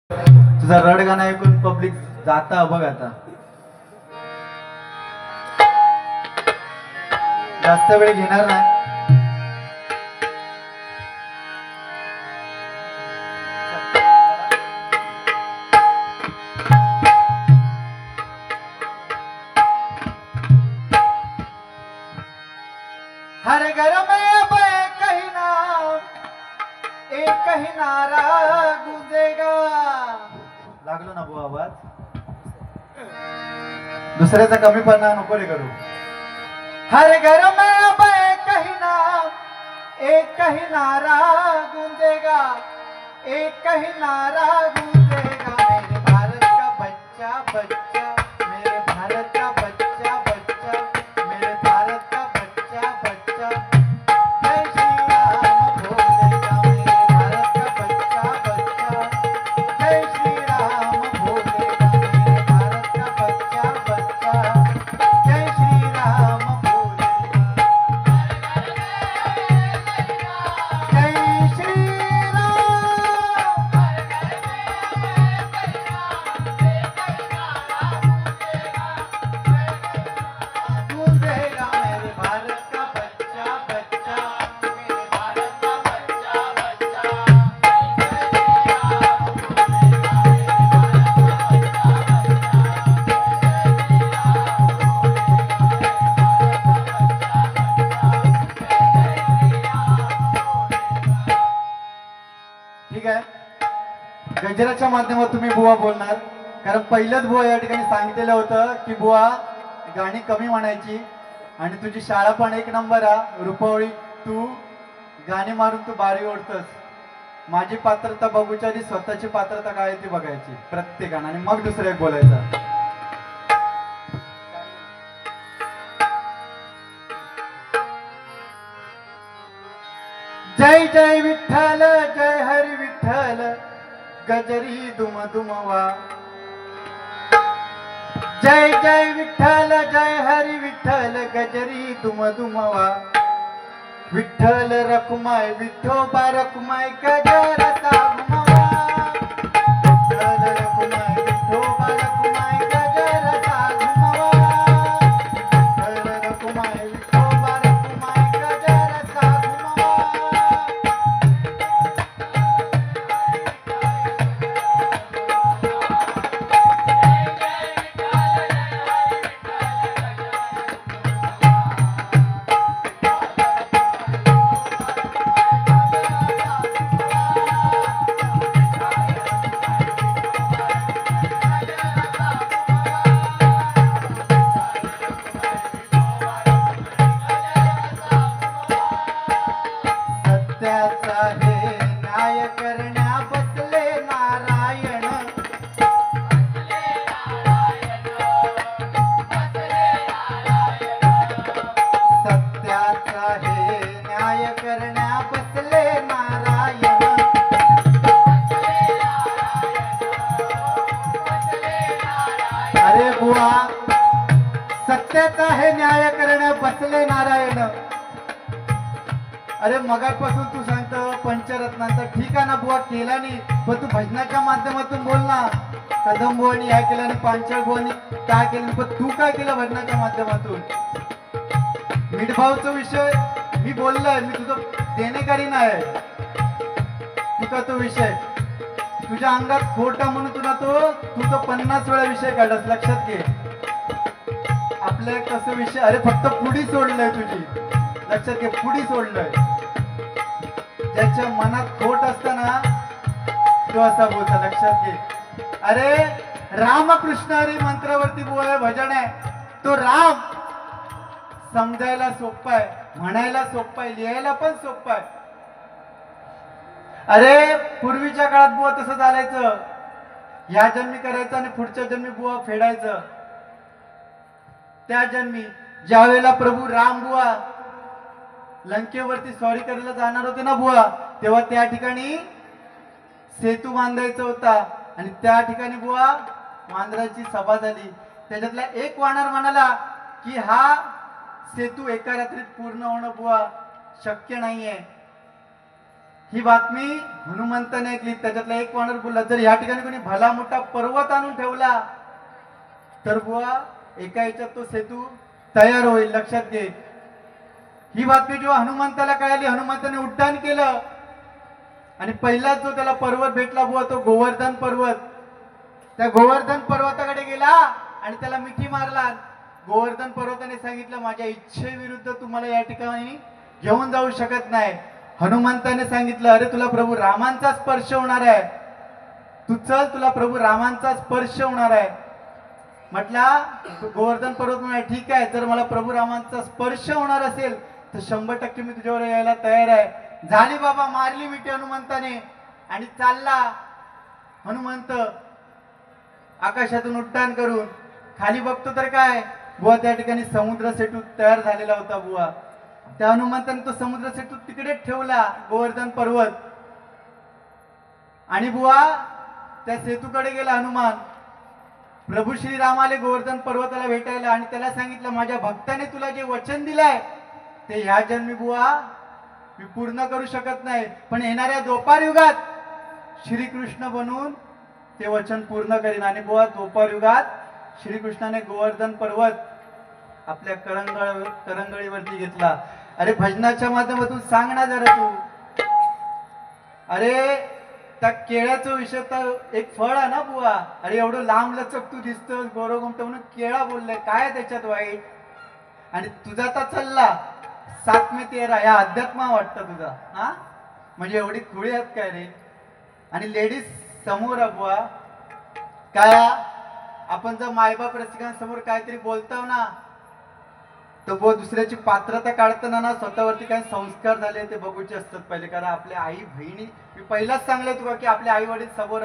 तुझा रडगाणं ऐकून पब्लिक जाता बघ आता. जास्त वेळ घेणार नाही. हर घर में अब एक ही नारा गूंजेगा. लागलो ना भाऊ आवाज. दुसऱ्याचा कमीपणा नको रे करू. हर घर में अब एक ही नारा गूंजेगा, एक ही नारा गूंजेगा. मेरे भारत का बच्चा बच्चा, मेरे भारत का बच्चा बच्चा, मेरे भारत का बच्चा बच्चा. जय श्री राम बोलेगा मेरे भारत का बच्चा बच्चा. जय श्री राम बोलेगा मेरे भारत का बच्चा बच्चा. जय श्री राम बोलेगा. जय श्री गूंजेगा मेरे भारत का बच्चा बच्चा, मेरे भारत का बच्चा बच्चा. ठीक आहे. गजराच्या माध्यमातून तुम्ही बुवा बोलणार, कारण पहिलंच बुवा या ठिकाणी सांगितलेलं होतं की बुवा गाणी कमी म्हणायची आणि तुझी शाळा पण एक नंबर आहे. रुपवळी तू गाणी मारून तू बारी ओढतस. माझी पात्रता बघूच्या आधी स्वतःची पात्रता काय आहे ती बघायची प्रत्येकानं आणि मग दुसरं एक बोलायचं. जय जय विठ्ठल जय हरी विठ्ठल गजरी दुम दुमवा. जय जय विठ्ठल जय हरी विठ्ठल गजरी दुम दुमवा. विठ्ठल रखुमाय विठोबा रखुमाय गजर घुमवा. विठ्ठल रखुमाय विठोबा रखुमाय गजर घुमवा. विठ्ठल रखुमाय विठोबा रखुमाय गजर घुमवा. सत्याचा हे न्याय करण्या बसले नारायण. सत्याचा हे न्याय करण्या बसले नारायण. अरे बुवा, सत्याचा हे न्याय करण्या बसले नारायण. अरे मगापासून तू सांगतो पंचरत्नांचा. ठीक आहे ना बुवा, केला नाही, पण तू भजनाच्या माध्यमातून बोल ना. कदम बुवानी ह्या केलं आणि पांचाळ बुवानी काय केलं, पण तू काय केलं भजनाच्या माध्यमातून. मिठभावचा विषय मी बोललोय, मी तुझं देणेकरी नाही. तुका तो विषय तुझ्या अंगात खोटा म्हणून तुला तू तो 50 वेळा विषय काढलास. लक्षात घे. आपल्या कसं विषय, अरे फक्त पुढी सोडलंय तुझी. लक्षात घे, पुढी सोडलंय. ज्याच्या मनात खोट असताना तो असा बोलता. लक्षात घे. अरे रामकृष्ण हरी मंत्रावरती बुवा भजन आहे. तो राम समजायला सोपं आहे, म्हणायला सोपं आहे, लिहायला पण सोपं आहे. अरे पूर्वीच्या काळात बुवा तसं चालायचं. या जन्मी करायचं आणि पुढच्या जन्मी बुवा फेडायचं. त्या जन्मी ज्या वेळेला प्रभू राम बुवा लंकेवरती स्वारी करायला जाणार होते ना बुवा, तेव्हा त्या ठिकाणी सेतू बांधायचा होता आणि त्या ठिकाणी बुवा वानराची सभा झाली. त्याच्यातला एक वानर म्हणाला की हा सेतू एका रात्रीत पूर्ण होणं बुवा शक्य नाहीये. ही बातमी हनुमंताने ऐकली. त्याच्यातला एक वानर बोलला, जर या ठिकाणी कोणी भला मोठा पर्वत आणून ठेवला तर बुवा एका याच्यात तो सेतू तयार होईल. लक्षात घे. ही बातमी जेव्हा हनुमंताला कळाली, हनुमंताने उड्डाण केलं आणि पहिलाच जो त्याला पर्वत भेटला बुवा तो गोवर्धन पर्वत. त्या गोवर्धन पर्वताकडे गेला आणि त्याला मिठी मारला. गोवर्धन पर्वताने सांगितलं, माझ्या इच्छेविरुद्ध तुम्हाला या ठिकाणी घेऊन जाऊ शकत नाही. हनुमंताने सांगितलं, अरे तुला प्रभू रामांचा स्पर्श होणार आहे, तू चल, तुला प्रभू रामांचा स्पर्श होणार आहे. म्हटला गोवर्धन पर्वत म्हणाला, ठीक आहे, जर मला प्रभू रामांचा स्पर्श होणार असेल तर 100% मी तुझ्यावर यायला तयार आहे. झाली बाबा, मारली मिठी हनुमंताने आणि चालला हनुमंत आकाशातून उड्डाण करून. खाली बघतो तर काय बुवा, त्या ठिकाणी समुद्र सेतू तयार झालेला होता बुवा. त्या हनुमंताने तो समुद्र सेतू तिकडेच ठेवला, गोवर्धन पर्वत. आणि बुवा त्या सेतूकडे गेला हनुमान. प्रभू श्रीराम आले गोवर्धन पर्वताला भेटायला आणि त्याला सांगितलं, माझ्या भक्ताने तुला जे वचन दिलंय ते ह्या जन्मी बुवा मी पूर्ण करू शकत नाही, पण येणाऱ्या द्वापार युगात श्रीकृष्ण बनून ते वचन पूर्ण करीन. आणि बुवा द्वापार युगात श्रीकृष्णाने गोवर्धन पर्वत आपल्या करंगळीवरती घेतला. अरे भजनाच्या माध्यमातून सांग ना जरा तू. अरे त्या केळ्याचा विषय तर एक फळ आहे ना बुवा. अरे एवढं लांब लचक तू दिसतोस, गोरोगमट म्हणून केळा बोललाय, काय त्याच्यात वाईट? आणि तुझा तर चालला 7 मे 13 या अध्यात्मा वाटतं तुझा. हा म्हणजे एवढी खुळी आहेत काय रे? आणि लेडीज समोर बुवा काय, आपण जर मायबाप रसिकांसमोर काहीतरी बोलतो ना तर बुवा दुसऱ्याची पात्रता काढताना ना स्वतःवरती काही संस्कार झाले ते बघूचे असतात पहिले. कारण आपल्या आई बहिणी, मी पहिलाच सांगले तुला की आपले आई वडील समोर,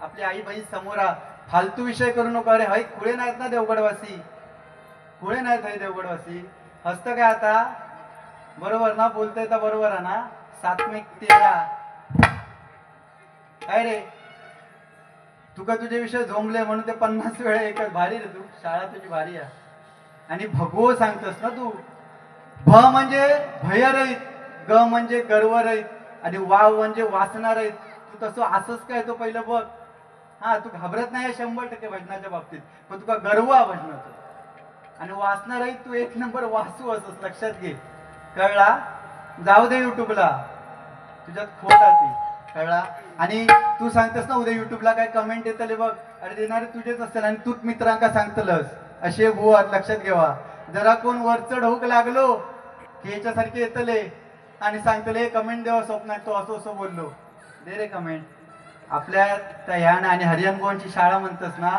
आपली आई बहीण समोर, फालतू विषय करू नको. अरे हाय खुळे नाहीत ना देवगडवासी, खुळे नाहीत हाय देवगडवासी. हसतं काय आता? बरोबर ना, बोलतोय तर बरोबर आहे ना. 7 मे 13 काय रे, तुका तुझे विषय झोंबले म्हणून ते 50 वेळा एकच. भारी रे तू, शाळा तुझी भारी आहे. आणि भगवो सांगतोस ना तू. भ म्हणजे भयरहित, ग म्हणजे गर्वरहित आणि वाव म्हणजे वासनारहित. तू तसं असंच काय तो पहिलं बघ. हा तू घाबरत नाही 100% भजनाच्या बाबतीत, पण तुका गर्व आहे भजनाचा. आणि वासनारहित तू 1 नंबर वासू असस. लक्षात घे, कळला? जाऊ दे युट्यूबला, तुझ्यात खोट आहे, कळला? आणि तू सांगतेस ना उद्या युट्यूबला काय कमेंट येतले बघ, अरे देणारे तुझेच असतील आणि तूच मित्रांका सांगतलस असे बुवा. लक्षात घेवा, जरा कोण वरचढ होक लागलो की याच्यासारखे येतले आणि सांगतले कमेंट देवा स्वप्नात तो असं असं बोललो, दे रे कमेंट. आपल्या त्या ह्यान आणि हरियाण गोवनची शाळा म्हणतस ना,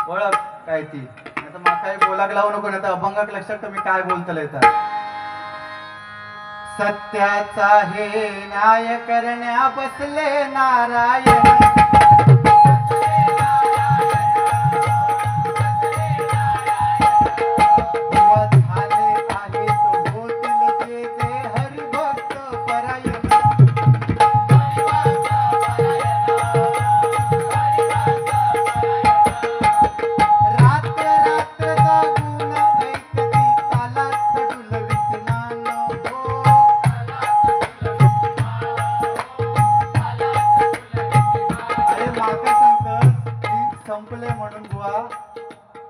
ओळख काय ती. आता मग काही बोलाक लावू नको, नाही तर अभंगाक लक्षात तर मी काय बोलतलंय. तर सत्याचा हे न्याय करण्या बसले नारायण. संपले म्हणून बुवा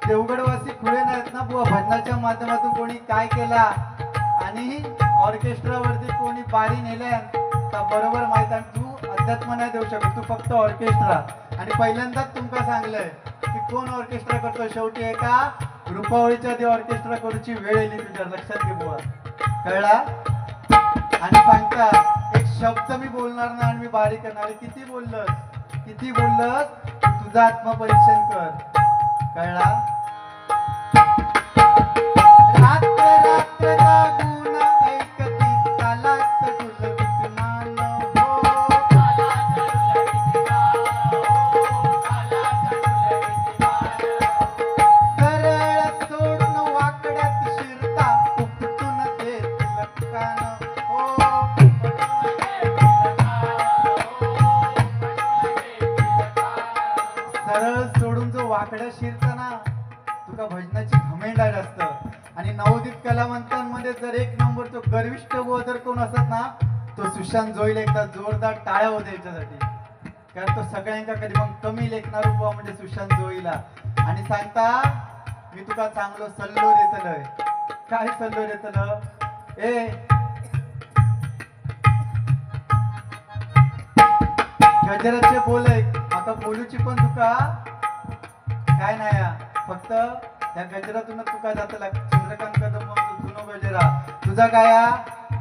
देवगडवासी खुळे नाहीत ना बुवा. भजनाच्या माध्यमातून कोणी काय केला आणि ऑर्केस्ट्रावरती कोणी बारी नेल्या तर बरोबर माहित आहे. तू अध्यात्म नाही देऊ शकत, तू फक्त ऑर्केस्ट्रा. आणि पहिल्यांदाच तुमका सांगलंय की कोण ऑर्केस्ट्रा करतो, शेवटी एका रुपावळीच्या आधी ऑर्केस्ट्रा करूची वेळ येईल तुझ्या. लक्षात घे बुवा, कळला? आणि सांगता एक शब्द मी बोलणार नाही आणि मी बारी करणार. किती बोललस, किती बोललस, तुझं आत्मपरीक्षण कर, कळला? रात्र रात्र जागून ऐकती तालात डुलवीत मान हो. सरळ सोडून वाकड्यात शिरता उपटून देतील कान हो. सरळ सोडून जो वाकड्या शिरता ना, तुका भजनाची घमेंड आहे जास्त. आणि नवोदित कलावंतांमध्ये जर एक नंबर तो गर्विष्ठ बुवा जर कोण असत ना तो सुशांत जोईल. एकदा जोरदार टाळ्या होते याच्यासाठी, कारण तो सगळ्यांका कधी मग कमी लेखणार बुवा म्हणजे सुशांत जोईला. आणि सांगता मी तुका चांगलो सल्लो देतलय. काय सल्लो देतल? ए गजराचे बोल ऐक, आता बोलूची पण तुका काय नाही फक्त त्या गजरातूनच तुका जातला. चंद्रकांत कदम जुनो गजरा तुझा काय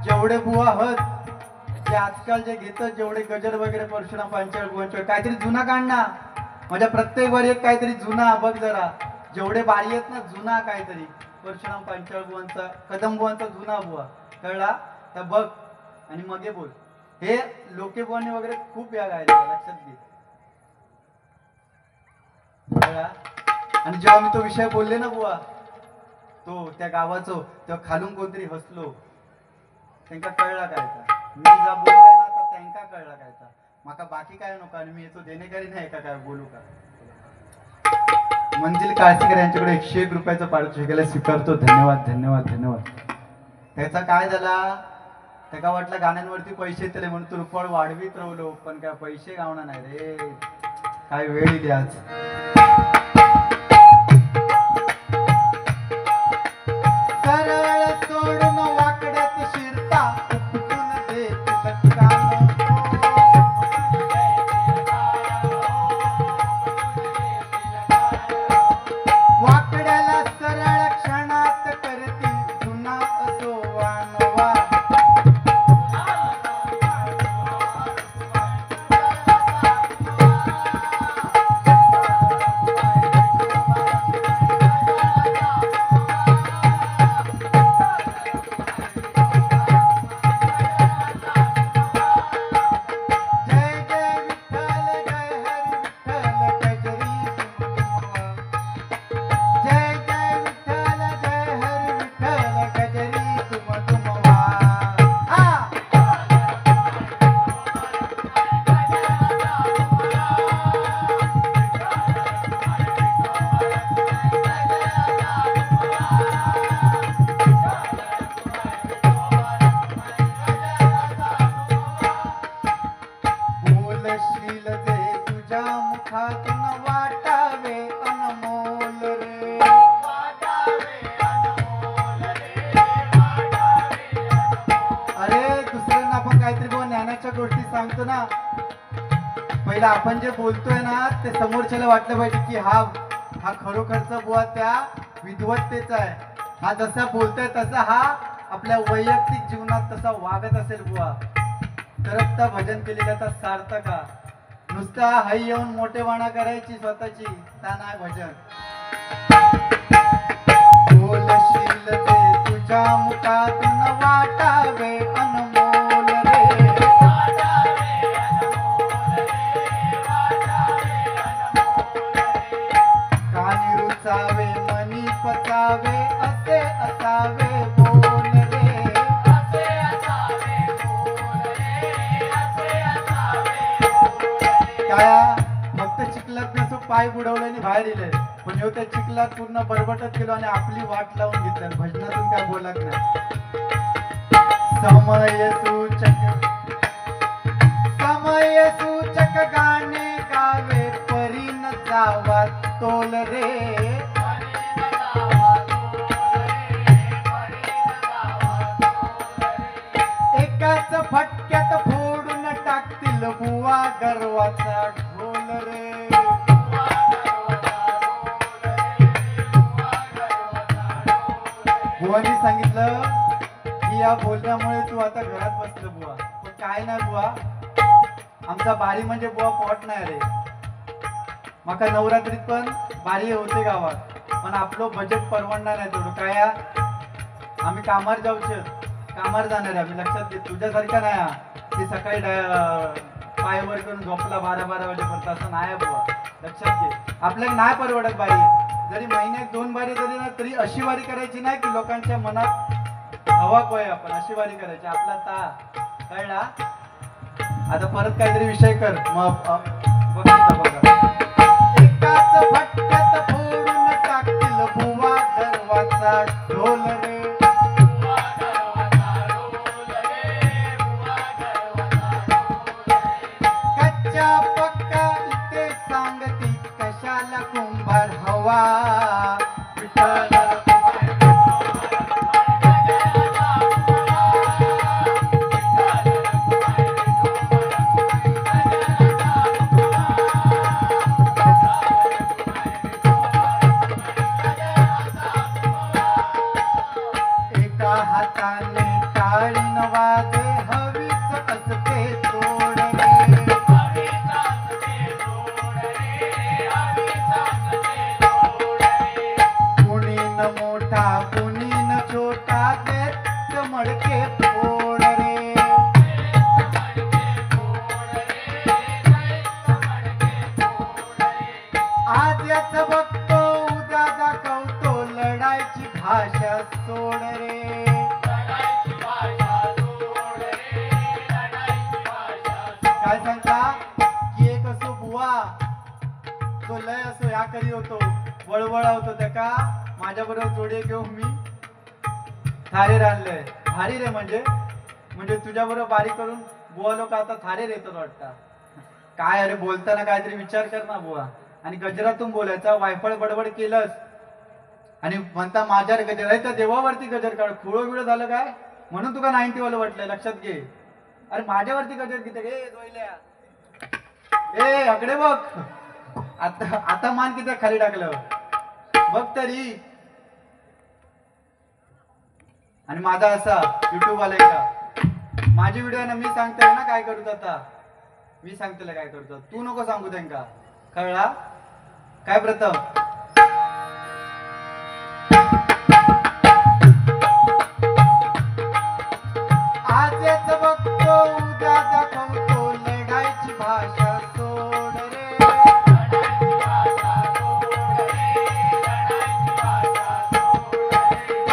जेवढे बुवा हत जे आजकाल जे घेतात जेवढे गजर वगैरे परशुराम पांचाळ बुवांचे काहीतरी जुना काढ ना. माझ्या प्रत्येक वारी एक काहीतरी जुना बघ जरा. जेवढे बारी आहेत ना जुना काहीतरी परशुराम पांचाळ बुवांचा कदम बुवांचा जुना बुवा कळला तर बघ आणि मग बोल. हे लोके बुवांनी वगैरे खूप या गायला लक्षात घे. आणि जेव्हा मी तो विषय बोलले ना बुवा तो त्या गावाचो तेव्हा खालून कोणतरी हसलो. त्यांका कळला काय मी जा बोललाय ना तर त्यांका कळला काय माका बाकी काय नको. आणि मी येतो देणेकरी नाही का काय बोलू का. मंजिल काळसीकर यांच्याकडे 101 रुपयाचं पारितोषिक केलं स्वीकारतो. धन्यवाद धन्यवाद धन्यवाद. त्याचा काय झाला त्याका वाटलं गाण्यांवरती पैसे दिले म्हणून तू रुपये वाढवीत राहलो पण काय पैसे गावणार नाही रे. काय वेळ दिली आज. सरळ सोडून वाकड्यात शिरता उपटून देत लटकान. वाकड्याला सरळ क्षणात करती जुना असो वानवा. गोष्टी सांगतो ना पहिला आपण जे बोलतोय ना ते समोरच्याला वाटलं पाहिजे की हा खरोखरचा बुवा त्या विद्वत्तेचा आहे. हा जसा बोलतोय तसा हा आपल्या वैयक्तिक जीवनात तसा वागत असेल बुवा तरच त्या भजन केलेल्याचा सार्थक. नुसता हाई येऊन मोठेवाणा करायची स्वतःची ता नाही भजन. बोलशील ते तुझ्या मुखातून वाटावे अनमोल रे. कानी रुचावे मनी पचावे असे असावे बोल रे. काय फक्त चिखलात नसो पाय बुडवले आणि बाहेर इले पण ह्यो त्या चिखलात पूर्ण बरबटत गेलो आणि आपली वाट लावून घेतली. भजनातून काय बोलत नाही. समय सूचक गाणे गावे परी न जावा तोल रे. एकाच फटक्यात फोडून टाकतील बुवा गर्वाचा ढोल रे. बुवानी सांगितलं की या बोलण्यामुळे तू आता घरात बसलं बुवा पण काय नाही बुवा आमचा बारी म्हणजे बुवा पोट नाही रे. माका नवरात्रीत पण बारी होते गावात पण आपलं बजेट परवडणार नाही तेवढं. काय आम्ही कामार जाऊचे कामार जाणार आहे आम्ही लक्षात घे. तुझ्यासारखा नाही की सकाळी पायवर करून झोपला 12-12 वाजेपर्यंत असं नाही बुवा लक्षात घे. आपल्याला नाही परवडत बारी. जरी महिन्यात 2 बारी जरी ना तरी अशी वारी करायची नाही की लोकांच्या मनात हवा कोय. आपण अशी वारी करायची आपला ता कळला. आता परत काहीतरी विषय कर मग बघा. एकाच फटक्यात फोडून टाकतील बुवा गर्वाचा ढोल बुवा विठ्ठल एका हाताने टाळीन वाजे हवीच असते तोड रे कुणी न मोठा कुणी न छोटा देत मडके फोड रे आज याच बघतो उद्या दाखवतो लढायची भाषा सोड रे काय सांगता की एक असो बुवा तो लय असो ह्या करी होतो वळवळा होतो त्या माझ्या बरोबर जोडी घेऊन मी थारे आणलंय भारी रे म्हणजे तुझ्या बरोबर बारीक करून बुवा लोक आता थारे येतात वाटतं काय अरे बोलताना काहीतरी विचार कर ना बुवा आणि गजरातून बोलायचा वायफळ बडबड केलंस आणि म्हणता माझ्यावर गजर आहे तर देवावरती गजर काढ खुळो बिळो झालं काय म्हणून तुका 90 वाला वाटलंय लक्षात घे अरे माझ्यावरती गजर किती गे जोयल्या ए अकडे बघ आता मान किती खाली टाकलं बघ तरी आणि माझा असा युट्यूब आलाय का माझी व्हिडिओ ना मी सांगतोय ना काय करू आता मी सांगतोय काय करू तू नको सांगू त्यांका कळला काय प्रथम आज याच बघतो उद्या दाखवतो लढायची भाषा सोड रे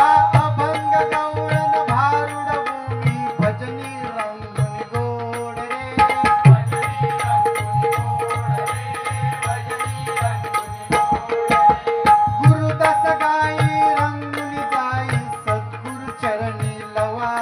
अभंग गवळण भारुड भूमी भजनी रंगून गोड रे गुरुदास गाई रंगुली जाई सद्गुरु चरणी लवा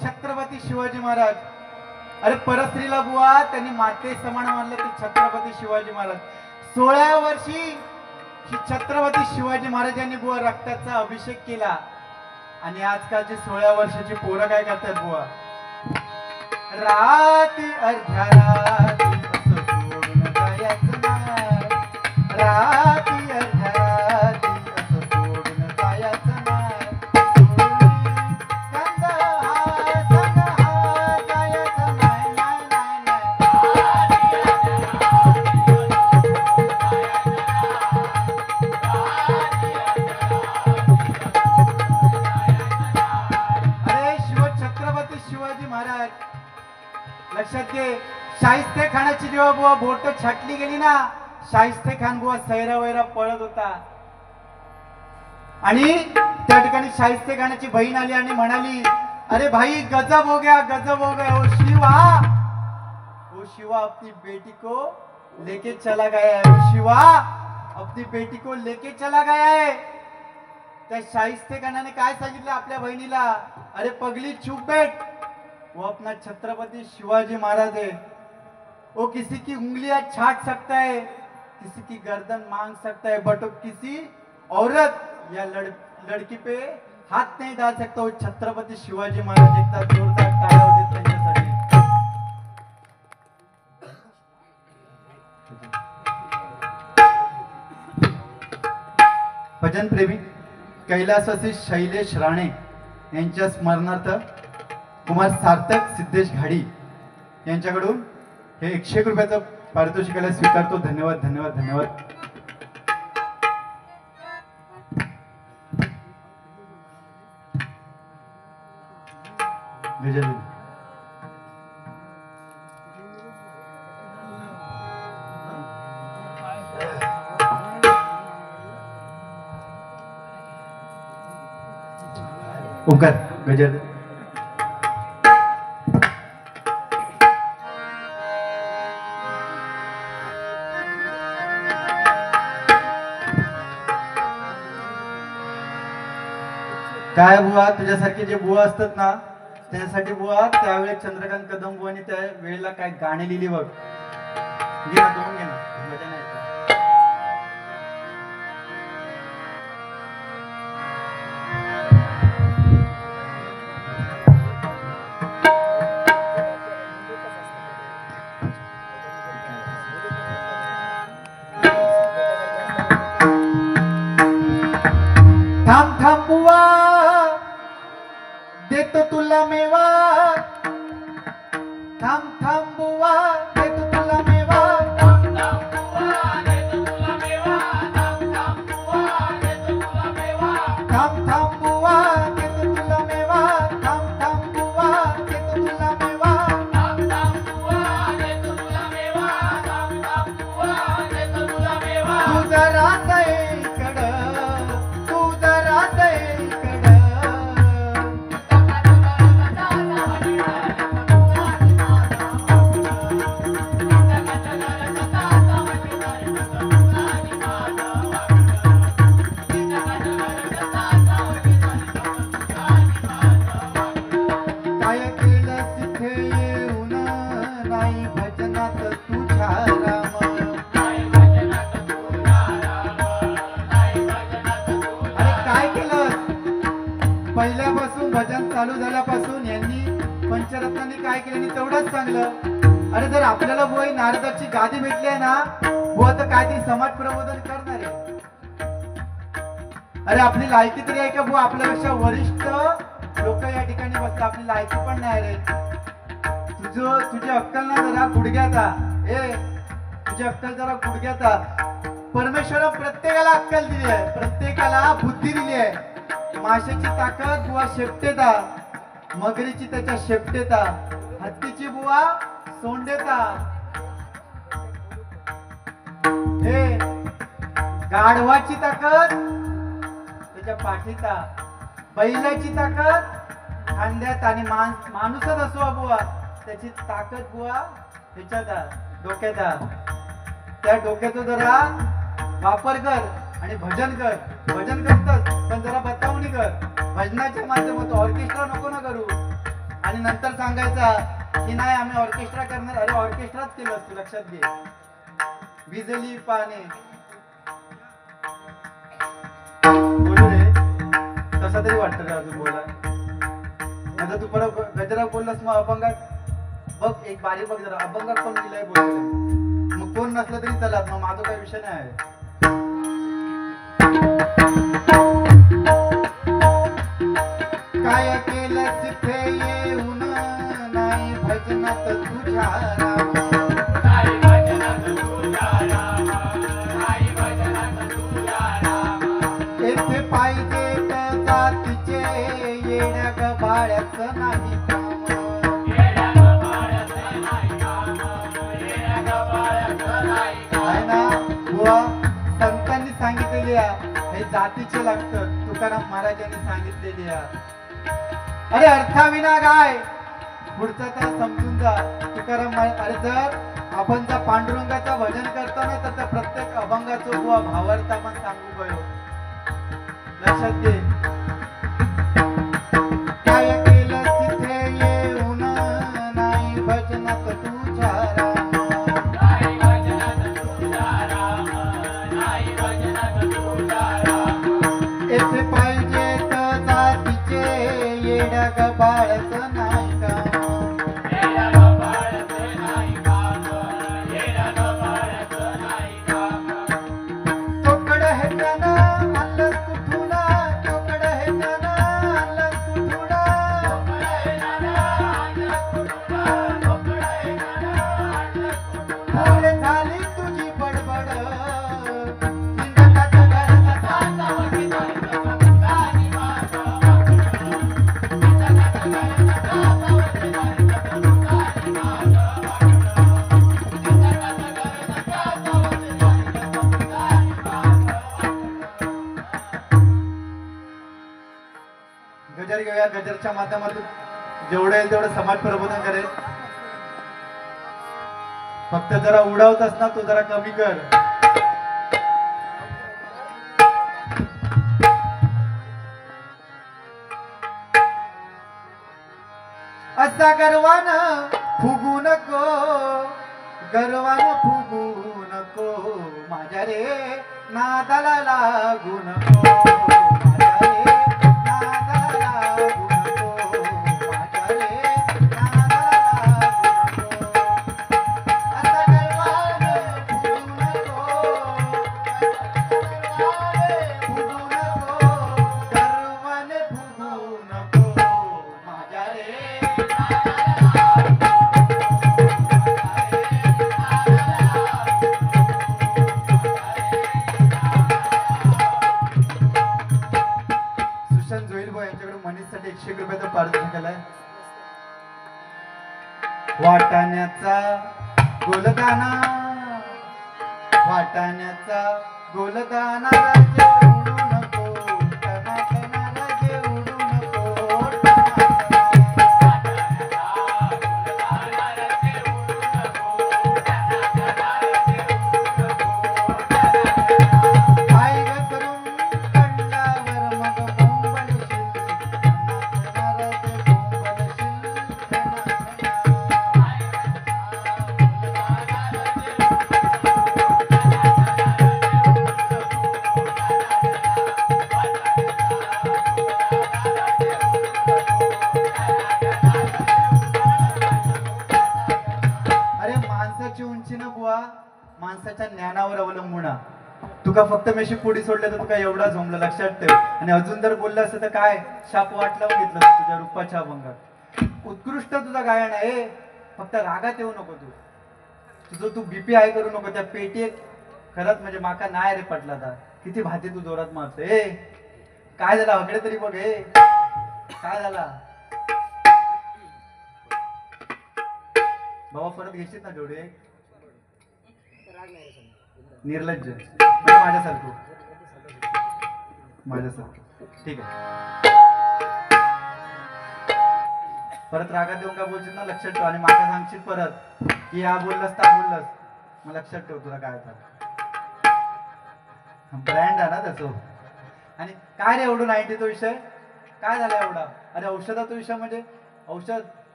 छत्रपती शिवाजी महाराज अरे परस्त्रीला बुवा त्यांनी माते समान मानलं ते छत्रपती शिवाजी महाराज 16व्या वर्षी छत्रपती शिवाजी महाराजांनी बुवा रक्ताचा अभिषेक केला आणि आजकालची 16व्या वर्षाची पोरं काय करतात बुवा राती अर्ध्या राती असं सोडून जायचं नाही राती अर्ध्या राती असं सोडून जायचं नाही शिवाजी महाराज लक्षात घे शाहिस्ते खानाची जेव्हा बुवा बोट छाटली गेली ना शाहिस्ते खान बुवा सैरा वैरा पळत होता आणि त्या ठिकाणी शाहिस्ते खानाची बहीण आली आणि म्हणाली अरे भाई गजब हो गया ओ शिवा अपनी बेटी को लेके चला गया है ओ शिवा अपनी बेटी को लेके चला गया है त्या शाहिस्ते खानाने काय सांगितलं आपल्या बहिणीला अरे पगली चुप बैठ वो अपना छत्रपति शिवाजी महाराज है वो किसी की उंगलियां छाट सकता है किसी की गर्दन मांग सकता है बट किसी औरत या लड़की पे हाथ नहीं डाल सकता वो छत्रपति शिवाजी महाराज एकदा जोरदार टाळ्या होते त्यांच्यासाठी भजन प्रेमी कैलासवासी शैलेश राणे यांच्या स्मरणार्थ कुमार सार्थक सिद्धेश घाडी यांच्याकडून हे 101 रुपयाचं पारितोषिकाला स्वीकारतो. धन्यवाद धन्यवाद धन्यवाद. गजल ओंकार गजल काय बुवा, तुझ्यासारखे जे बुवा असतात ना त्यासाठी बुवा त्यावेळेस चंद्रकांत कदम बुवानी त्या वेळेला काय गाणी लिहिली बघ. घे ना, दोन घे ना, मजा नाही येत. थांब थांब बुवा देतो तुला मेवा, थांब थांब बुवा देतो तुला मेवा, थांब थांब बुवा देतो तुला मेवा, थांब थांब बुवा देतो तुला मेवा, थांब थांब बुवा देतो तुला मेवा, थांब थांब बुवा देतो तुला मेवा, थांब थांब बुवा देतो तुला मेवा, थांब थांब बुवा देतो तुला मेवा. तू जरा पहिल्यापासून भजन चालू झाल्यापासून यांनी पंचरत्नांनी काय केलं तेवढंच चांगलं. अरे जर आपल्याला बुवा नारदाची गादी भेटली आहे ना बुवा तर काहीतरी समाज प्रबोधन करणार आहे. अरे आपली लायकी तरी आहे का बुवा, आपल्यापेक्षा वरिष्ठ लोक या ठिकाणी बसतात, आपली लायकी पण नाही रे. तुझी अक्कल ना जरा गुडघ्याचा, तुझी अक्कल जरा गुडघ्याचा. परमेश्वर प्रत्येकाला अक्कल दिली आहे, प्रत्येकाला बुद्धी दिली आहे. माशाची ताकद बुवा शेपटेता, मगरीची त्याच्या शेपटेता, हत्तीची बुवा सोंडेता, हे गाढवाची ताकद त्याच्या पाठीता, बैलाची ताकद खांद्यात, आणि माणूसच असो बुवा त्याची ताकद बुवा त्याच्यात डोक्यात. त्या डोक्याचा जरा वापर कर आणि भजन कर. भजन करतच पण जरा बतावणी कर. भजनाच्या माध्यमातून ऑर्केस्ट्रा नको ना करू आणि नंतर सांगायचा की नाही आम्ही ऑर्केस्ट्रा करणार. अरे ऑर्केस्ट्राच केलं तू, लक्षात घे. बिजली पाने बोलू रे, कसा तरी वाटत रे अजून बोला. आता तू परत गजरा बोललास मग अभंगात बघ, एक बारी बघ जरा अभंगात पण दिलाय बोल. मग कोण नसलं तरी चला, मग माझा काही विषय नाही आहे. काय केलं तिथे येऊन नाही भजनात तुझ्या राम, नाही भजनात तुझ्या राम, नाही भजनात तुझ्या राम. येथे पाहिजे तर जातीचे येण्या गबाळ्याचं नाही काम, येण्या गबाळ्याचं नाही काम, येण्या गबाळ्याचं नाही काम. आहे ना बुवा, संतांनी सांगितलेली हे जातीचे लागतं. तुकाराम महाराजांनी सांगितलेली. अरे अर्थाविना काय पुढचा तर समजून जा. तुकाराम अरे जर आपण जर पांडुरंगाचं भजन करताना तर त्या प्रत्येक अभंगाचं बुवा भावार्थ आपण सांगू गयो. लक्षात घे. काय केलं तिथे येऊन नाही भजनात तुझ्या राम, नाही भजनात तुझ्या राम, नाही भजनात तुझ्या राम. येथे पाहिजे तर जातीचे येड्या गबाळाचं नाही काम, येड्या गबाळाचं नाही काम, येड्या गबाळाचं नाही काम. तोकडं हे त्यानं आणलं कुठून, तोकडं या गजरच्या माध्यमातून जेवढं येईल तेवढं समाज प्रबोधन करेल. फक्त जरा उडावतस ना, तो जरा कमी कर. असा गर्वानं फुगू नको, गर्वानं फुगू नको, माझ्या रे नादाला लागू नको, माझ्या रे नादाला लागू नको, माझ्या रे नादाला लागू नको. असा गर्वानं फुगू नको, फुगू नको, गर्वाने फुगू नको, माझ्या रे. मनीषसाठी 100 रुपयाचा पारितोषिक केलाय. वाटाण्याचा गोलदाना, वाटाण्याचा गोलदाना, राजे उडू नको, टना टना राजे उडू नको, आई घसरून कंडावर मग बोंबलशील. उंची ना बुवा माणसाच्या ज्ञानावर अवलंबून. तुका फक्त मेशी पुढी सोडले तर तुका एवढा झोंबला, लक्षात ठेव. आणि अजून जर बोललं असतं तर काय शाप वाट लावून घेतलं तुझ्या रूपाच्या अभंगात. उत्कृष्ट तुझा गायन आहे, फक्त रागात येऊ नको. तुझं तू बीपी हाय करू नको. त्या पेटीत खरंच म्हणजे माका नाही रे पटला था. किती भाती तू जोरात मारते. काय झाला हकडे तरी बघ. काय झाला बाबा, परत घेशील ना जोडे. निर्लज्ज म्हणजे माझ्यासारखं, माझ्यासारखं. ठीक आहे, परत रागात देऊन काय बोलशील ना, लक्षात ठेव. आणि माका सांगशील परत की हा बोललंस ता बोललंस, मग लक्षात ठेव तुला काय होता. ब्रँड आहे ना त्याचं. आणि काय रे एवढं 90 तो विषय काय झाला एवढा. अरे औषधाचा विषय म्हणजे औषध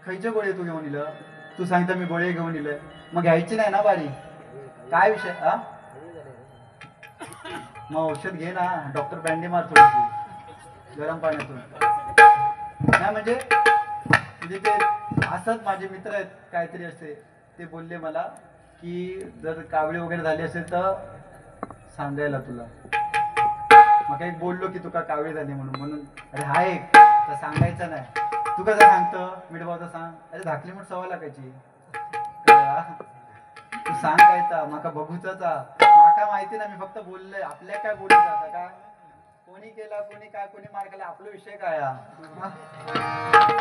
खायचे गोळे तू घेऊन इलं. तू सांगता मी गोळे घेऊन इले, मग घ्यायची नाही ना बारी. काय विषय हा. मग औषध घे ना, डॉक्टर बँडी मार थोडीशी गरम पाण्यातून. नाही म्हणजे ते असंच माझे मित्र आहेत काहीतरी असे, ते बोलले मला की जर कावळे वगैरे झाली असेल तर सांगायला तुला. मग काही बोललो की तुका कावळी झाली म्हणून. अरे हा एक तर सांगायचं नाही. तू कसं सांगतं मिठभावचं सांग. अरे धाकली म्हणून सवय लागायची. तू सांग कायचा माका बघूचा. माका माहिती ना, मी फक्त बोललोय. आपल्या काय बोलू जाता का. कोणी केला कोणी काय कोणी मार केला आपला विषय काय.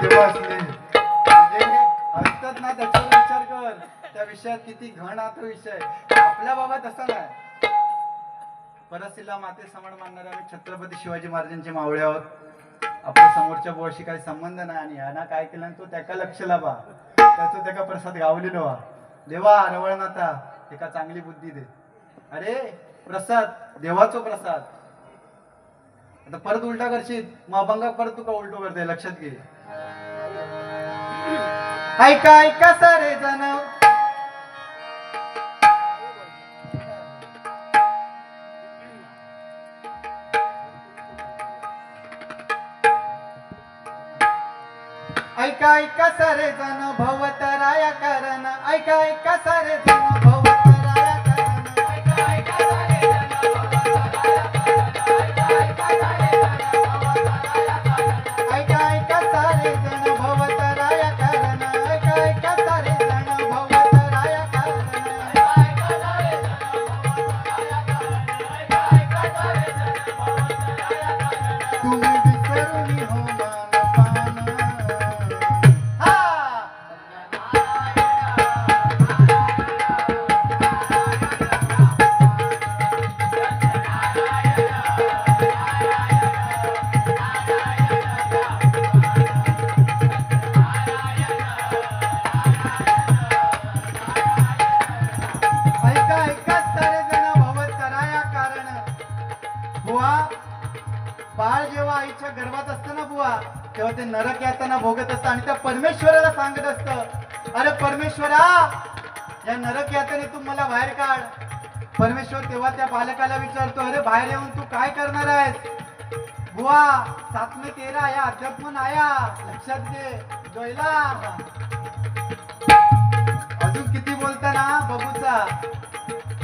तेव्हा असले असतात ना त्याच्यावर विचार कर. त्या विषयात किती घण हा तो विषय. आपल्या बाबा तसा नाही. परस्तिला माते समान मानणारे आम्ही छत्रपती शिवाजी महाराजांचे मावळे आहोत. आपल्या समोरच्या बुवाशी काही संबंध नाही. आणि ह्याना काय केलं तो त्याका लक्ष लाभा. त्याचं त्याका प्रसाद गावलेलो व्हा. देवा रवळनाथा एका चांगली बुद्धी दे. अरे प्रसाद देवाचो प्रसाद. आता परत उलटा करशील मग अभंगा परत तुका उलटो करते. लक्षात घे. ऐका ऐका सारे जण ऐका ऐका सारे जण भवतराया कारण. ऐका ऐका सारे जण भवतराया कारण. ऐका ऐका सारे जण भवतराया कारण. ऐका ऐका सारे जण भवतराया कारण. ऐका ऐका सारे जण भवतराया कारण. तुम्ही विसरून हो आईच्या गर्भात असतं ना बुवा, तेव्हा ते नरक यातना भोगत असतं आणि त्या परमेश्वराला सांगत असतं, अरे परमेश्वरा, या नरक यातनेतून मला बाहेर काढ. परमेश्वर तेव्हा त्या बालकाला विचारतो, अरे बाहेर येऊन तू काय करणार आहेस? बुवा, 7 में 13 या अध्यात्म आया, लक्षात घे जोयला. अजून किती बोलता ना बघूचा,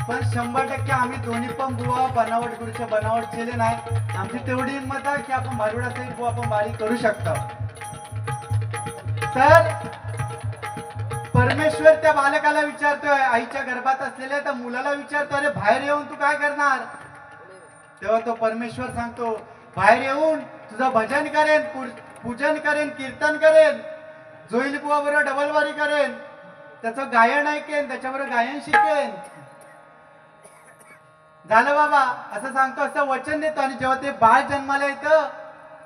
पण 100% आम्ही दोन्ही पण बुवा बनावट गुरुच्या बनावट केले नाही. आमची तेवढी हिंमत आहे की आपण भारुडा सहित बुवा आपण बारी करू शकतो. तर परमेश्वर त्या बालकाला विचारतोय, आईच्या गर्भात असलेल्या त्या मुलाला विचारतो, अरे बाहेर येऊन तू काय करणार? तेव्हा तो परमेश्वर सांगतो, बाहेर येऊन तुझं भजन करेन, पूजन करेन, कीर्तन करेन, जोईल बुवा बरोबर डबलबारी करेन, त्याचं गायन ऐकेन, त्याच्याबरोबर गायन शिकेन. झालं बाबा असं सांगतो, असं वचन देतो. आणि जेव्हा ते बाळ जन्माला येतं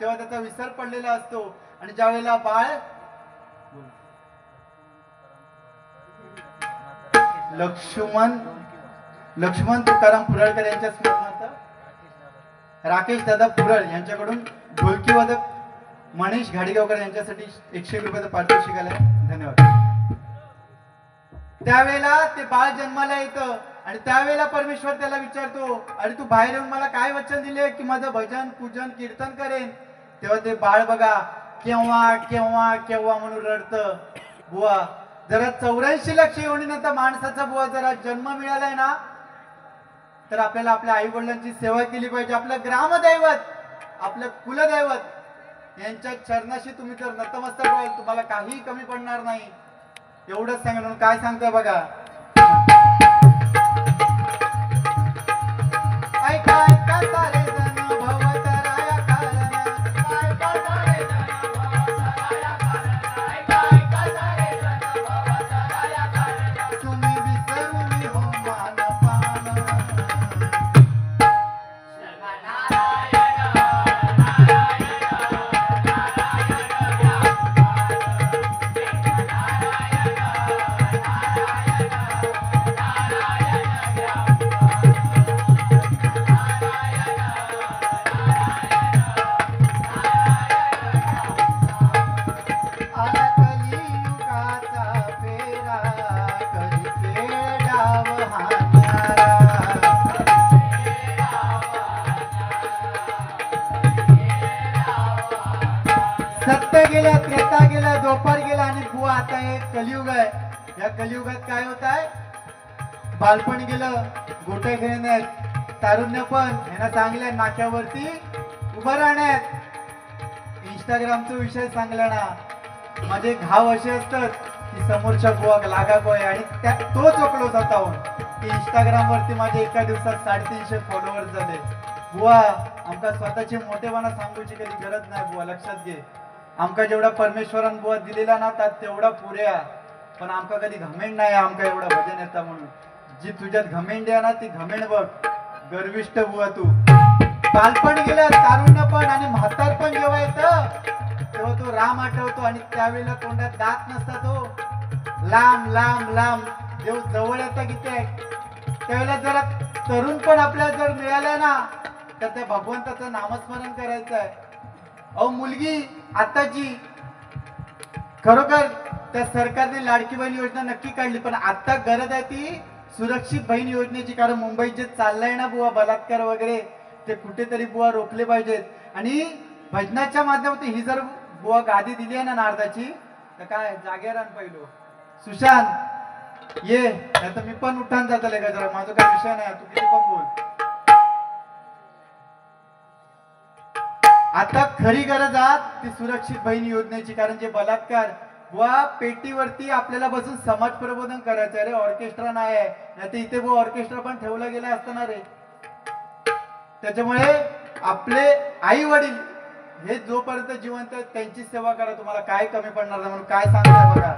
तेव्हा त्याचा विसर पडलेला असतो. आणि ज्यावेळेला बाळ लक्ष्मण तुकाराम पुरळकर यांच्या स्मरणार्थ राकेश दादा पुरळ यांच्याकडून ढोलकी वादक मनीष घाडगावकर यांच्यासाठी 101 रुपयाचं पारितोषिक आलंय. धन्यवाद. त्यावेळेला ते बाळ जन्माला येतं आणि त्यावेळेला परमेश्वर त्याला विचारतो, अरे तू बाहेर येऊन मला काय वचन दिले की माझं भजन पूजन कीर्तन करेन? तेव्हा ते बाळ बघा केव्हा केव्हा केव्हा म्हणून रडतं. बुवा जरा 84 लक्ष योनीनंतर माणसाचा बुवा जरा जन्म मिळालाय ना, तर आपल्याला आपल्या आई वडिलांची सेवा केली पाहिजे. आपलं ग्रामदैवत, आपलं कुलदैवत यांच्या चरणाशी तुम्ही जर नतमस्तक व्हाल, तुम्हाला काही कमी पडणार नाही. एवढंच सांगा. म्हणून काय सांगतोय बघा, ऐका ऐका सारे जण भवतराया कारण, ऐका सारे जण भवतराया कारण, ऐका ऐका सारे जण भवतराया कारण, तुम्ही विसरून हो मानपान. सत्य गेल्या, त्रेता गेल्या, द्वापर गेला आणि बुवा आता एक कलियुग आहे. या कलियुगात काय होत आहे? बालपण गेलं, गोट्या खेळण्यात, तारुण्य पण ह्यांना चांगल्या नाक्यावरती उभं राहण्यात, इंस्टाग्रामचा विषय सांगला ना, माझे घाव असे असतात की समोरच्या बुवा लागा गोय आणि तो चोकलो स्वतःहून की इंस्टाग्राम वरती माझे एका दिवसात 350 फॉलोअर्स झाले. बुवा आमका स्वतःचे मोठेपणा सांगूची कधी गरज नाही बुवा, लक्षात घे. आमका जेवढा परमेश्वरान बुवा दिलेला ना त्यात तेवढा पुऱ्या, पण आमका कधी घमेंड नाही आमका एवढा भजन येता म्हणून. जी तुझ्यात घमेंड आहे ना ती घमेंड बघ, गर्विष्ठ बुवा तू. बालपण गेलं, तारुण्य पण आणि म्हातारपण जेव्हा येतं तेव्हा तो राम आठवतो आणि त्यावेळेला तोंडात दात नसता, तो लांब लांब लांब देव जवळ येतं की त्यावेळेला जरा तरुण पण आपल्याला जर मिळालं ना तर त्या भगवंताचं नामस्मरण करायचं आहे. अहो मुलगी आताची खरोखर त्या सरकारने लाडकी बहीण योजना नक्की काढली, पण आता गरज आहे ती सुरक्षित बहीण योजनेची. कारण मुंबईत जे चाललंय ना बुवा बलात्कार वगैरे, ते कुठेतरी बुवा रोखले पाहिजेत. आणि भजनाच्या माध्यमातून ही जर बुवा गादी दिली आहे ना नारदाची, तर काय जागेवर आण पहिलो सुशांत ये, नाही तर मी पण उठान जातो का जरा, माझा काय विषय नाही, तू किती पण बोल. आता खरी गरज आहे ती सुरक्षित बहीण योजनेची. कारण जे बलात्कार वा पेटीवरती आपल्याला बसून समाज प्रबोधन करायचं आहे रे, ऑर्केस्ट्रा नाही आहे, नाही तर इथे वो ऑर्केस्ट्रा पण ठेवला गेला असताना रे. त्याच्यामुळे आपले आई वडील हे जोपर्यंत जिवंत आहेत त्यांची सेवा करा, तुम्हाला काय कमी पडणार नाही. म्हणून काय सांगताय बघा,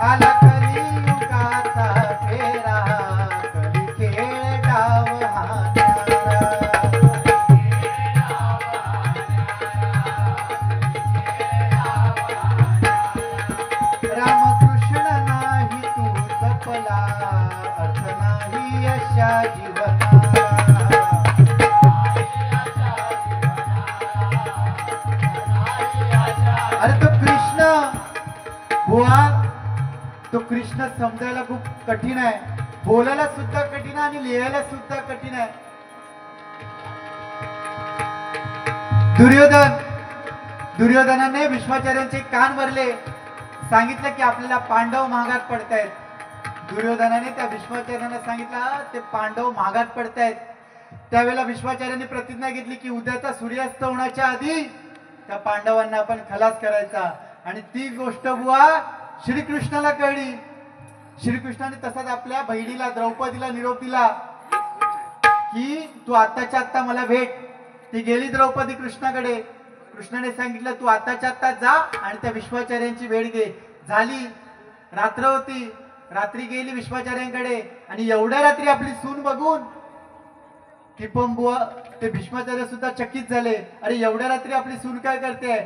आला कलियुगाचा फेरा, कली खेळ डाव रामकृष्ण नाही तू जपला, अर्थ नाही अशा जीवना. अरे तो कृष्ण बुवा, तो कृष्ण समजायला खूप कठीण आहे, बोलायला सुद्धा कठीण आहे आणि लिहायला सुद्धा कठीण आहे. दुर्योधनाने भीष्माचार्यांचे कान भरले, सांगितलं की आपल्याला पांडव महागात पडतायत. दुर्योधनाने त्या भीष्माचार्यांना सांगितलं ते पांडव महागात पडतायत. त्यावेळेला भीष्माचार्यांनी प्रतिज्ञा घेतली की उद्याचा सूर्यास्त होण्याच्या आधी त्या पांडवांना आपण खलास करायचा. आणि ती गोष्ट बुवा श्रीकृष्णाला कळली. श्रीकृष्णाने तसाच आपल्या बहिणीला द्रौपदीला निरोप दिला की तू आत्ताच्या आत्ता मला भेट. ती गेली द्रौपदी कृष्णाकडे. कृष्णाने सांगितलं तू आत्ताच्या आत्ता जा आणि त्या भीष्माचार्यांची भेट घे. झाली, रात्र होती, रात्री गेली भीष्माचार्यांकडे आणि एवढ्या रात्री आपली सून बघून की पण बुवा ते भीष्माचार्य सुद्धा चकित झाले. अरे एवढ्या रात्री आपली सून काय करते.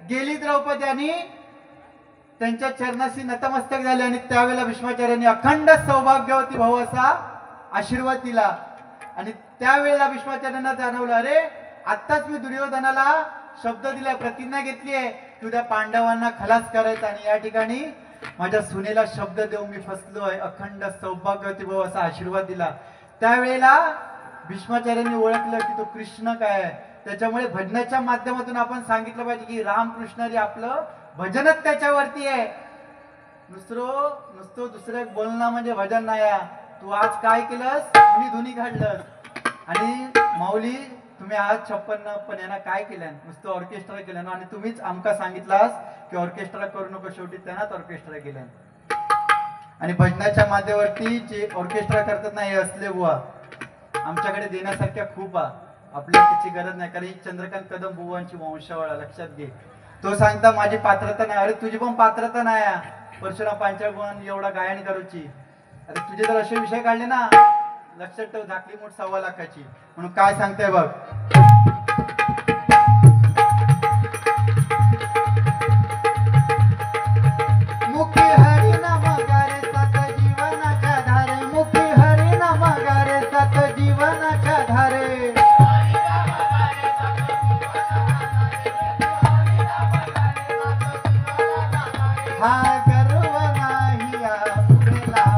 गेली द्रौपदी आणि त्यांच्या चरणाशी नतमस्तक झाले आणि त्यावेळेला भीष्माचार्यांनी अखंड सौभाग्यवती भाऊ असा आशीर्वाद दिला. आणि त्यावेळेला भीष्माचार्यांना जाणवलं अरे आत्ताच मी दुर्योधनाला शब्द दिलाय, प्रतिज्ञा घेतली आहे की उद्या पांडवांना खलास करायचा आणि या ठिकाणी माझ्या सुनेला शब्द देऊन मी फसलोय. अखंड सौभाग्यवती भाऊ असा आशीर्वाद दिला. त्यावेळेला भीष्माचार्यांनी ओळखलं की तो कृष्ण काय आहे. त्याच्यामुळे भजनाच्या माध्यमातून आपण सांगितलं पाहिजे की रामकृष्ण आपलं भजनच त्याच्यावरती आहे. नुसतं दुसरं बोलणं म्हणजे भजन नाही. तू आज काय केलंस, मी धुनी काढलंस आणि माऊली तुम्ही आज 56 पण यांना काय केलं, नुसतं ऑर्केस्ट्रा केलं आणि तुम्हीच आमका सांगितलास की ऑर्केस्ट्रा करू नको, शेवटी त्यांनाच ऑर्केस्ट्रा केलं. आणि भजनाच्या माध्यमावरती जे ऑर्केस्ट्रा करतात नाही असले बुवा आमच्याकडे देण्यासारख्या खूप आपल्याला त्याची गरज नाही. कारण ही चंद्रकांत कदम बुवांची वंशावळ लक्षात घे. तो सांगता माझी पात्रता नाही. अरे तुझी पण पात्रता नाही. परशुराम पांचाळ पण एवढा गायन करूची. अरे तुझे जर असे विषय काढले ना लक्षात ठेव झाकली मोठ 1.25 लाखाची. म्हणून काय सांगताय बघ. मुखी हरी नाम गारे सात जीवनाच्या धारे, मुखी हरी नाम गारे सात जीवनाच्या धारे. हा गर्व नाही आपल्याला.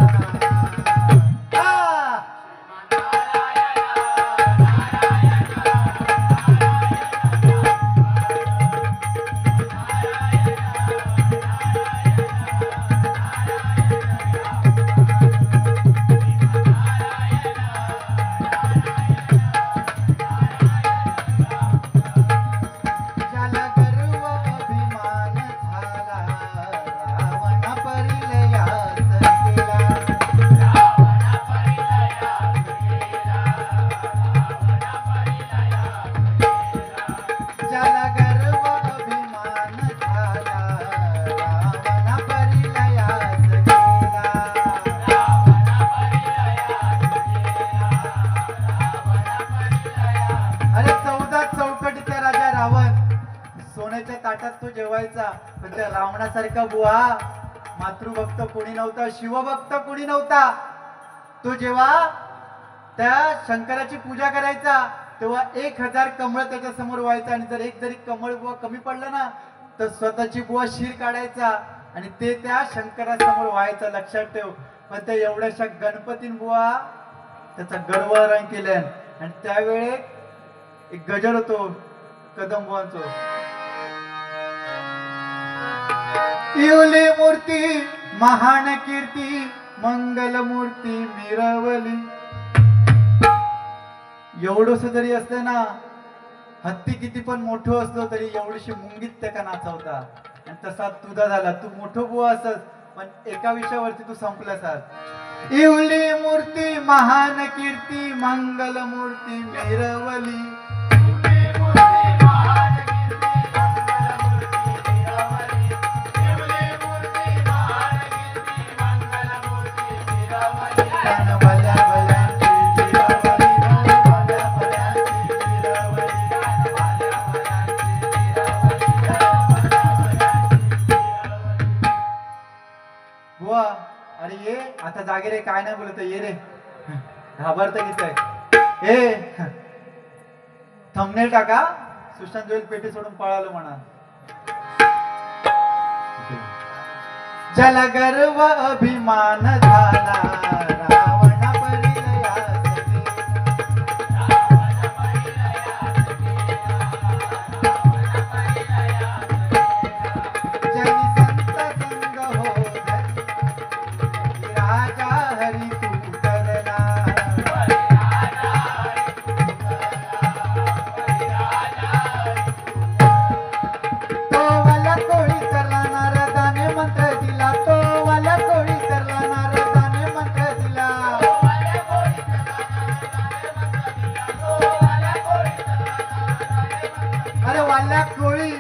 तो जेवायचा पण त्या रावणासारखा बुवा मातृभक्त कोणी नव्हता, शिवभक्त कोणी नव्हता. तो जेव्हा त्या शंकराची पूजा करायचा तेव्हा 1000 कमळ त्याच्या समोर व्हायचा आणि जर एक जरी कमळ बुवा कमी पडलं ना तर स्वतःची बुवा शीर काढायचा आणि ते त्या शंकरासमोर व्हायचं. लक्षात ठेव. पण त्या एवढ्याशा गणपतीन बुवा त्याचा गर्वहरण केलं. आणि त्यावेळे एक गजर होतो कदम बुवांचो. इवली मूर्ती महान कीर्ती मंगल मूर्ती मिरवली. एवढंस जरी असतं ना हत्ती किती पण मोठं असलो तरी एवढीशी मुंगीत त्याका नाचवता. आणि तसा तुझा झाला. तू मोठं बुवा असत पण एका विषयावरती तू संपलास. इवली मूर्ती महान कीर्ती मंगल मूर्ती मिरवली. अरे ये आता जागे रे. काय नाही बोलत ये रे. घाबरत घेत ए थंबनेल टाका. सुशांत जोईल पेटी सोडून पळालो म्हणा. चल गर्व अभिमान झाला रावण परिलयास जनी संत संग हो राजा हरी तू करला तो वाला कोळी करला नारदाने मंत्र दिला तो वाला कोळी करला नारदाने मंत्र दिला अरे वाल्या कोळी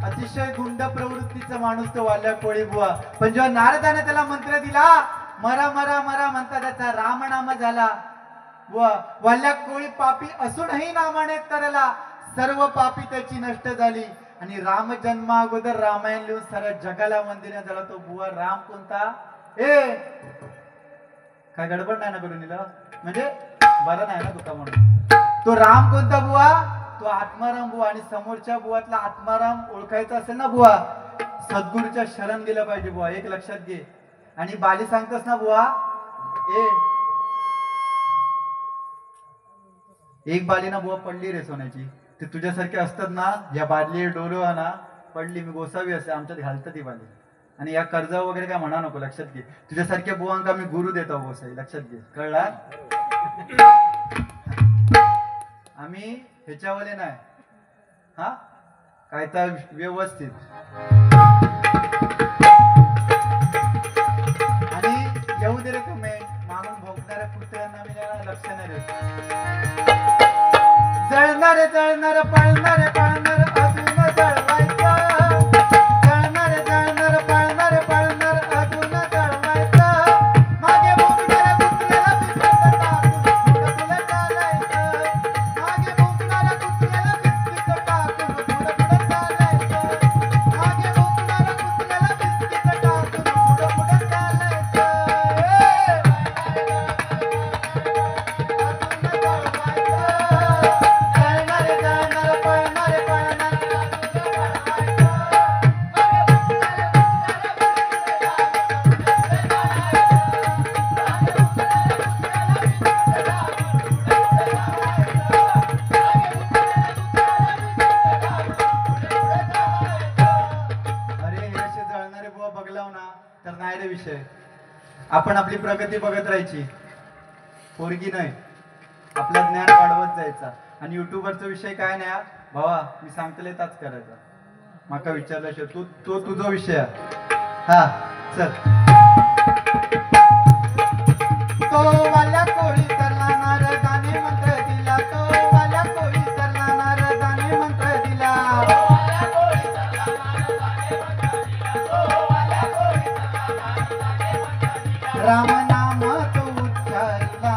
अतिशय गुंड प्रवृत्तीचा माणूस तो वाल्या कोळी बुवा पण जेव्हा नारदाने त्याला मंत्र दिला मरा मरा मरा म्हणता त्याचा रामनाम झाला बुवा वाल्या कोळी पापी असूनही नामाने तरला सर्व पापी त्याची नष्ट झाली आणि राम जन्मा अगोदर रामायण लिहून साऱ्या जगाला मंदिरात झाला तो बुवा राम कोणता ए काय गडबड नाही ना करून दिलं म्हणजे बरं नाही ना तुका म्हणून तो राम कोणता बुवा तो आत्माराम बुवा आणि समोरच्या बुवातला आत्माराम ओळखायचा असेल ना बुवा सद्गुरूच्या शरण गेलं पाहिजे बुवा एक लक्षात घे आणि बाली सांगतस ना बुवा ए एक बाली ना बुवा पडली रे सोन्याची ते तुझ्यासारखे असतात ना या बादली डोलो ना पडली मी गोसावी असे आमच्यात घालतं ती बाली आणि या कर्ज वगैरे काय म्हणा नको लक्षात घे तुझ्यासारख्या बुवांका मी गुरु देतो गोसाई लक्षात घे कळला आम्ही ह्याच्यावाले नाही हा काय तर व्यवस्थित आणि येऊ दे रे कमेंट मागून भोगणाऱ्या कुत्र्यांना मी लक्ष नाही देत जळणारे जळणार पळणारे पळणार अजून जळवायचं जळणारे जळणार पळणारे पळणार अजून जळवायचं मागे भोगणाऱ्या कुत्र्याला बिस्किट टाकून पुढं पुढं चालायचं मागे भोगणाऱ्या कुत्र्याला बिस्किट टाकून पुढं पुढं चालायचं मागे भोगणाऱ्या कुत्र्याला बिस्किट टाकून पुढं पुढं चालायचं आपण आपली प्रगती बघत राहायची पोरगी नाही आपलं ज्ञान वाढवत जायचा आणि युट्यूबरचा विषय काय नाही भावा मी सांगतले ताच करायचा माका विचारल्याशिवाय तो तुझा विषय हा चल तो वाल्या कोळी करला नारदाने मंत्र दिला तो वाल्या कोळी करला नारदाने मंत्र दिला राम नाम तो उच्चारला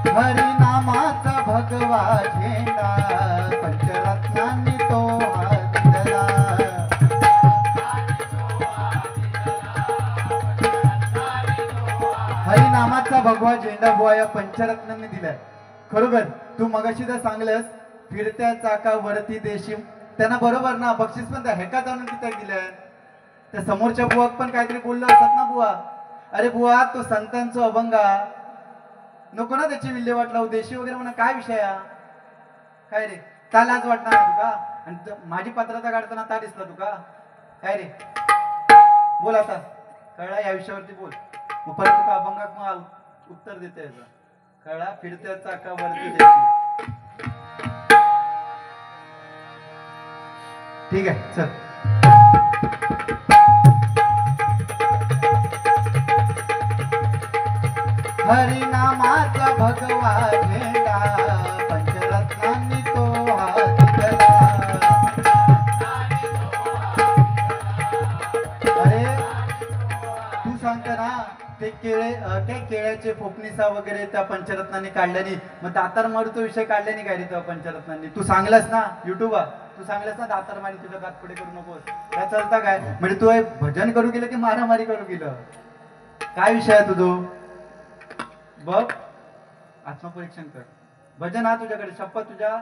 हरिनामाचा भगवा झेंडा पंचरत्नांनी तो हातला हरिनामाचा भगवा झेंडा बुवा या पंचरत्नांनी दिलाय खरोखर तू मगाशी तर सांगलंस फिरत्या चाकावरती देशी त्यांना बरोबर ना बक्षीस पण त्या हेका जाणून तिथे दिलंय त्या समोरच्या बुवाक पण काहीतरी बोललो असतात ना बुवा अरे बुवा तो संतांचा अभंगा नको ना त्याची विल्हेवाट लावू देशी वगैरे म्हणा काय विषय काय रे त्या लाज वाटणार नाही तुका आणि माझी पात्रता काढताना ता दिसला तुका काय रे बोल आता कळला या विषयावरती बोल मग परत तुका अभंगात मग उत्तर देते याचा कळला फिरत्या चाकावरती देशी ठीक आहे चल हरिनामाचा भगवा झेंडा पंचरत्नांनी तो हातला अरे तू सांगता ना ते केळ्याची इकडचे फोपणीसा वगैरे त्या पंचरत्नांनी काढल्यानी मग दातार मारूचा विषय काढल्यानी काय रे तेव्हा पंचरत्नांनी तू सांगलास ना युट्यूबा तू सांगलास ना दातार मारी तुझ्या गात पुढे करू नकोस काय चालता काय म्हणजे तू भजन करू गेलं की मारामारी करू गेलं काय विषय आहे तुझं बघ आत्मपरीक्षण कर भजन हा तुझ्याकडे शपथ तुझ्या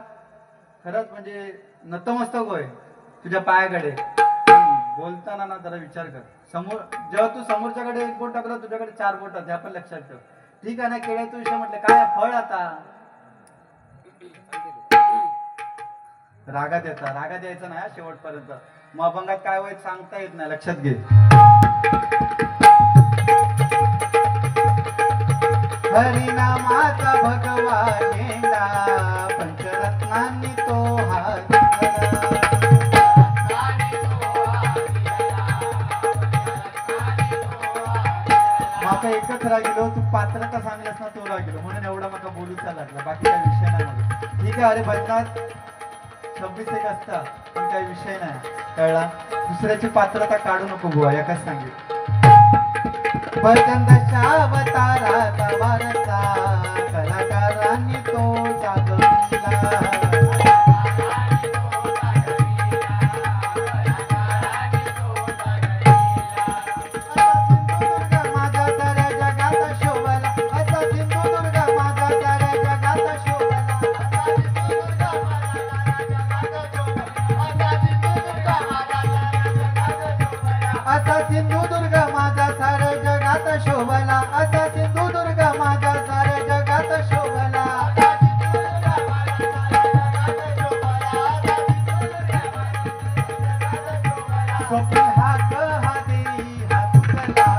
खरंच म्हणजे नतमस्तक होय तुझ्या पायाकडे बोलताना ना जरा विचार कर समोर जेव्हा तू समोरच्याकडे एक बोट टाकलं तुझ्याकडे 4 बोट हे आपण लक्षात ठेव ठीक आहे ना केळ्याचा विषय म्हटलं काय फळ आता रागात यायचा नाही शेवटपर्यंत मग अभंगात काय होईल सांगता येत नाही लक्षात घे हरिनामाचा भगवा झेंडा पंचरत्नांनी तो हात माका एकच रागिलो तू पात्रता सांगलास ना तो रागिलो म्हणून एवढा माका बोलूचा लागला बाकी काही विषय नाही मला ठीक आहे अरे भजनात 26 एक असता पण काही विषय नाही कळला दुसऱ्याची पात्रता काढू नको बुवा एकच सांगितलं भजन दशावताराचा वारसा कलाकारांनी तो जागविला असा सिंधुदुर्ग माझा साऱ्या जगात शोभला असा सिंधुदुर्ग माझा साऱ्या जगात शोभला स्वप्न हाक हा देई हा तुझला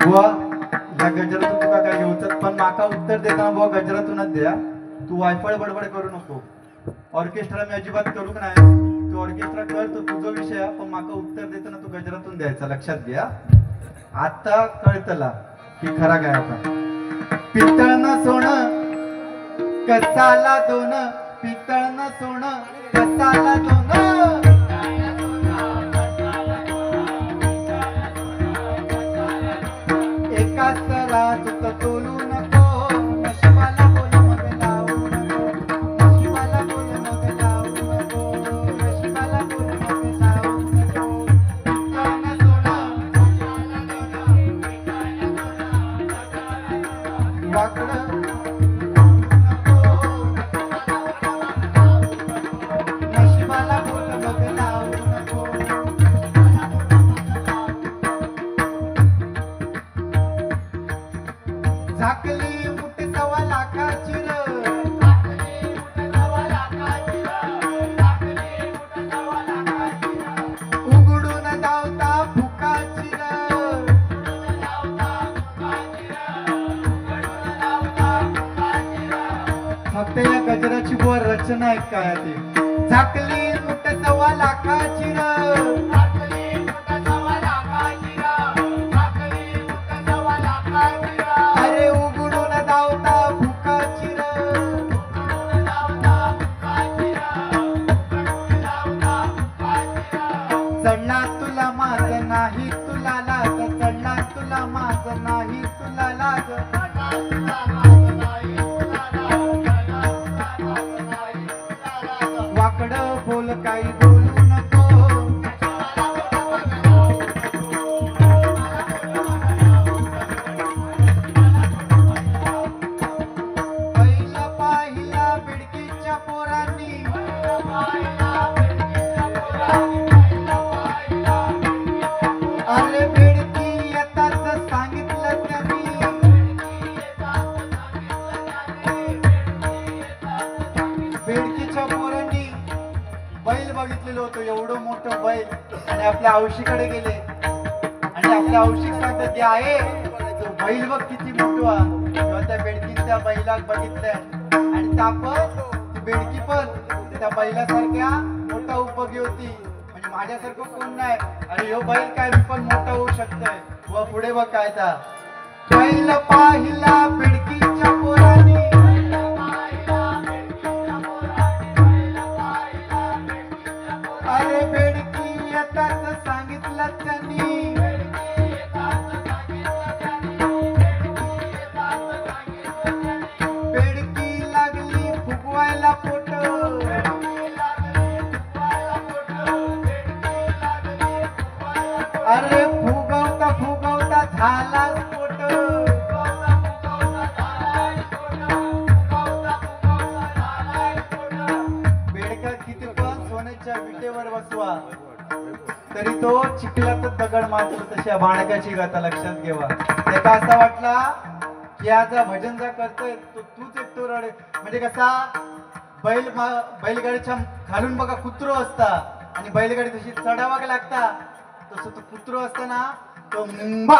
बुवा या गजरातून तुका काय घेऊच पण माका उत्तर देताना बुवा गजरातूनच द्या तू वायफळ बडबड करू नको ऑर्केस्ट्रा मी अजिबात करू नाही तू ऑर्केस्ट्रा कर तो तुझा विषय आहे पण माका उत्तर देताना तू गजरातून द्यायचा लक्षात घ्या आता कळतला की खरा काय आता पितळ न सोनं कसाला दोन पितळ न सोनं कसाला दोन तू तोलू नको नशिबाला बोल मग लावू नको नशिबाला बोल मग लावू नको नशिबाला बोल मग लावू नको पितळनं सोनं वाकडं नशिबाला बोल मग लावू नको झाकली मुठ 1.25 लाखाची उघडून धावता फुकाची फक्त या गजराची बुवा रचना आहे काय ती झाकली मुठ 1.25 लाखाची अरे उघडून धावता फुकाची तुला माझ नाही तुला लाज चढला तुला माझ नाही तुला लाज वाकड बोल काही बोलू नको पहिला पाहिला बिडकीच्या पोरांनी अरे बेडकी येताच सांगितलं त्यांनी बेडकीच्या पोरांनी बैल बघितलेलं होतं एवढं मोठं बैल आणि आपल्या औशीकडे गेले आणि आपल्या औशी सांगतात की आहे तो बैल बघ किती मोठा तेव्हा त्या बेडकीने त्या बैलात बघितलंय आणि ती बेडकी पण त्या बैलासारख्या मोठा उपयोगी होती म्हणजे माझ्यासारखं कोण नाही अरे ह्यो बैल काय मी पण मोठा होऊ शकतोय व पुढे बघ काय ता बैल पाहिला बेडकीच्या पोरांनी अरे बेडकी येताच सांगितलं त्यांनी बेडकी लागली फुगवायला पोट अरे फुगवता फुगवता झाला स्फोट बेडका किती पण सोन्याच्या विटेवर बसवा तरी तो चिखलात दगड मारतो तशा बाणकाची गाथा लक्षात घेवा त्याचा असा वाटला की आज भजन जा करतोय तो तूच एकटो रडे म्हणजे कसा बैलगाडीच्या खालून बघा कुत्रो असता आणि बैलगाडी तशी चढावा लागता तसं तो कुत्रो असताना तो मुंबा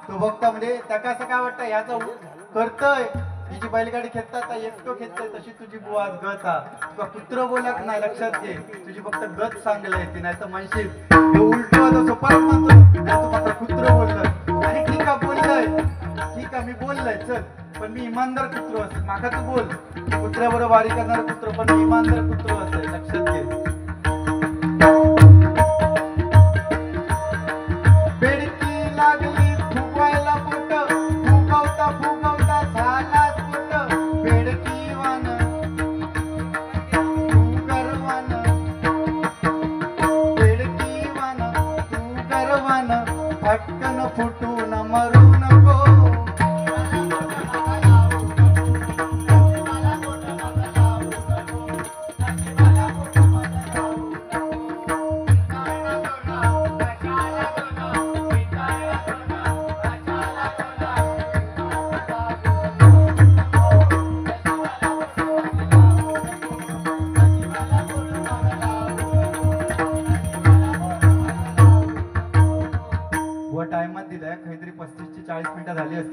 तो बघता म्हणजे त्याका असं काय वाटतं ह्याचा करतोय हिची बैलगाडी खेळतात एकटो खेळतोय तशी तुझी बुवा गता तुका कुत्र बोलत नाही लक्षात घे तुझी फक्त गत सांगलंय ती नाही तर म्हणशील उलट तसं परत म्हणतो नाही तू फक्त कुत्र बोलतोय आणि ठीक आहे बोललंय ठीक आहे मी बोललंय चल पण मी इमानदार कुत्रो असते माका तू बोल कुत्र्याबरोबर वारी करणारा कुत्रो पण मी इमानदार कुत्रो असते लक्षात घे बेडकी लागली फुगवायला पोट फुगवता फुगवता झाला स्फोट बेडकी वान तू गर्वान बेडकी वान तू गर्वान पटकन फुटून मरू नको टाइमात दिलाय काहीतरी 35 ते 40 मिनिटं झाली असतील